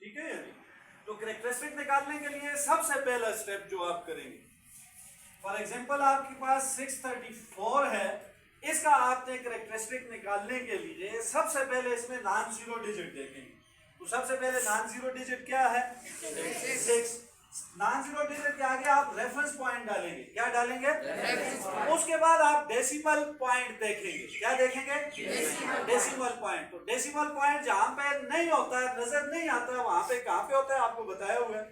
ठीक है या नहीं? तो कैरेक्टरिस्टिक निकालने के लिए सबसे पहला स्टेप जो आप करेंगे, फॉर एग्जांपल आपके पास 634 है, इसका आपने कैरेक्टरिस्टिक निकालने के लिए सबसे पहले इसमें नॉन जीरो डिजिट देखेंगे। तो सबसे पहले नॉन जीरो डिजिट क्या है? 6। नॉन जीरो डिजिट के आगे आप रेफरेंस पॉइंट डालेंगे। क्या डालेंगे? उसके बाद आप डेसिमल पॉइंट देखेंगे। क्या देखेंगे? Decimal point. तो डेसिमल पॉइंट जहां पे नहीं होता है, नजर नहीं आता है, वहां पे कहां पे होता है? आपको बताया हुआ है,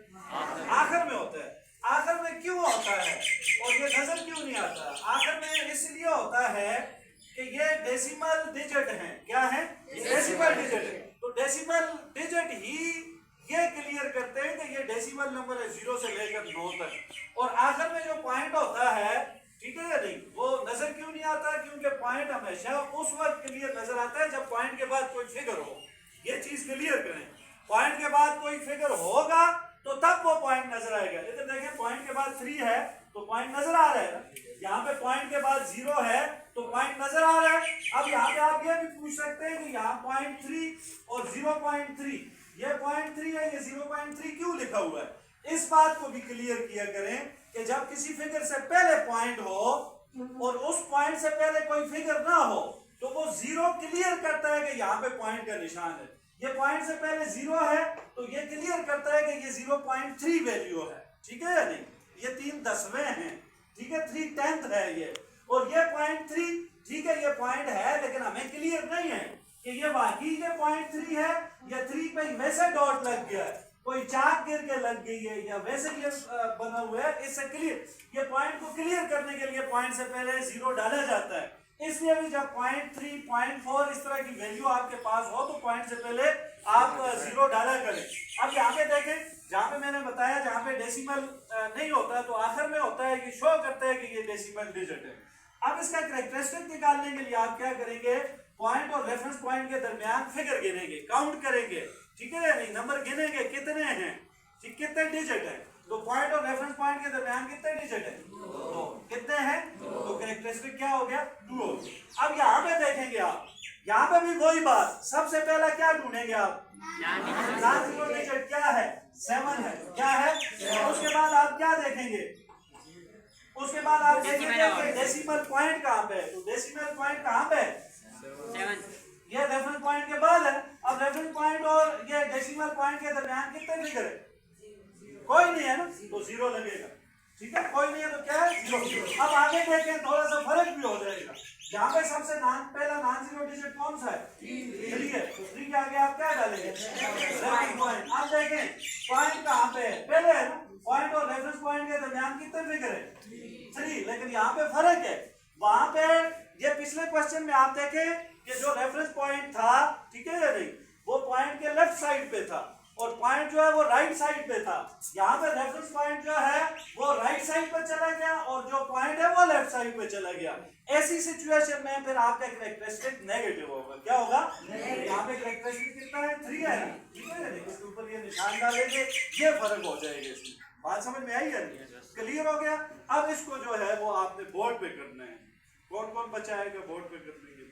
आखिर में होता है। आखिर में क्यों होता है और ये नजर क्यों नहीं आता? आखिर में इसलिए होता है कि ये डेसिमल डिजिट है। क्या है? Decimal digit. तो डेसिमल डिजिट ही ये क्लियर करते हैं कि ये डेसिमल नंबर है 0 से लेकर 9 तक। और आखिर में जो पॉइंट होता है, ठीक है या नहीं, वो नजर क्यों नहीं आता? क्योंकि पॉइंट हमेशा उस वक्त क्लियर नजर आता है जब पॉइंट के बाद कोई फिगर हो। ये चीज क्लियर करें, पॉइंट के बाद कोई फिगर होगा तो तब वो पॉइंट नजर आएगा। इधर देखें, पॉइंट के बाद 3 है तो पॉइंट नजर आ रहा है ना। यहाँ पे पॉइंट के बाद 0 है तो पॉइंट नजर आ रहा है। अब यहाँ पे आप ये भी पूछ सकते हैं कि यहाँ 0.3 और 0.3, ये 0.3 है, ये 0.3 क्यों लिखा हुआ है? इस बात को भी क्लियर किया करें कि जब किसी फिगर से पहले पॉइंट हो और उस पॉइंट से पहले कोई फिगर ना हो तो वो 0 क्लियर करता है कि यहाँ पे पॉइंट का निशान है। ये पॉइंट से पहले 0 है तो ये क्लियर करता है कि ये 0.3 वैल्यू है। ठीक है या नहीं? ये 3/10 हैं, ठीक है, 3/10 है ये। और ये 0.3, ठीक है, ये पॉइंट है, लेकिन हमें क्लियर नहीं है कि ये वाकई ये 0.3 है या 3 पे वैसे डॉट लग गया है, कोई चाक गिर के लग गई है या वैसे ये बना हुआ है। इससे क्लियर, ये पॉइंट को क्लियर करने के लिए पॉइंट से पहले 0 डाला जाता है। इसलिए भी जब 0.3, 0.4 इस तरह की वैल्यू आपके पास हो तो पॉइंट से पहले आप 0 डाला करें। अब यहाँ पे देखें, जहाँ पे मैंने बताया जहाँ पे डेसिमल नहीं होता तो आखिर में होता है, ये शो करता है कि ये डेसिमल डिजिट है। अब इसका कैरेक्टरिस्टिक निकालने के लिए आप क्या करेंगे? पॉइंट और रेफरेंस पॉइंट के दरमियान फिगर गिनेंगे, काउंट करेंगे। ठीक है या नहीं? नंबर गिनेंगे कितने हैं, ठीक, कितने डिजिट है। तो पॉइंट और रेफरेंस पॉइंट के दरमियान कितने डिजिट है? 2। कितने हैं? तो कैरेक्टरिस्टिक क्या हो गया? 2 हो गया। अब यहाँ पे देखेंगे आप, यहाँ पे भी वही बात, सबसे पहला क्या ढूंढेंगे आप? नॉन जीरो डिजिट क्या है? 7 है। क्या है? उसके बाद आप क्या देखेंगे? उसके बाद आप देखेंगे कि डेसिमल पॉइंट कहाँ पे है। तो डेसिमल पॉइंट कहाँ पे है? 7। ये रेफरेंस पॉइंट के बाद है। अब रेफरेंस पॉइंट और ये डेसिमल पॉइंट के दरमियान कितने फिगर है? कोई नहीं है ना, तो 0 लगेगा। ठीक है, कोई नहीं है तो क्या है? 0। अब आगे देखें, थोड़ा सा फर्क भी हो जाएगा। यहाँ पे सबसे पहला नॉन जीरो डिजिट कौन सा है? 3 है। तो 3 के आगे आप क्या डालेंगे? Reference point. अब देखें पॉइंट कहाँ पे है? पहले है ना। पॉइंट और रेफरेंस पॉइंट के दरमियान कितने फिगर है? 3। लेकिन यहाँ पे फर्क है। वहां पे ये पिछले क्वेश्चन में आप देखें कि जो रेफरेंस पॉइंट था, ठीक है या नहीं, वो पॉइंट के लेफ्ट साइड पे था और पॉइंट जो है वो राइट साइड पे था। यहाँ पे रेफरेंस पॉइंट जो है वो राइट साइड पे चला गया और जो पॉइंट है वो लेफ्ट साइड पे चला गया। ऐसी सिचुएशन में फिर आपका कैरेक्टरिस्टिक नेगेटिव होगा। क्या होगा? यहाँ पे कैरेक्टरिस्टिक कितना है? 3 है, ठीक है, इसके ऊपर ये निशान डालेंगे, ये फर्क हो जाएगा। इसमें बात समझ में आई या नहीं? क्लियर हो गया? अब इसको जो है वो आपने बोर्ड पे करना है। कौन कौन बचाएगा बोर्ड पे करने के लिए?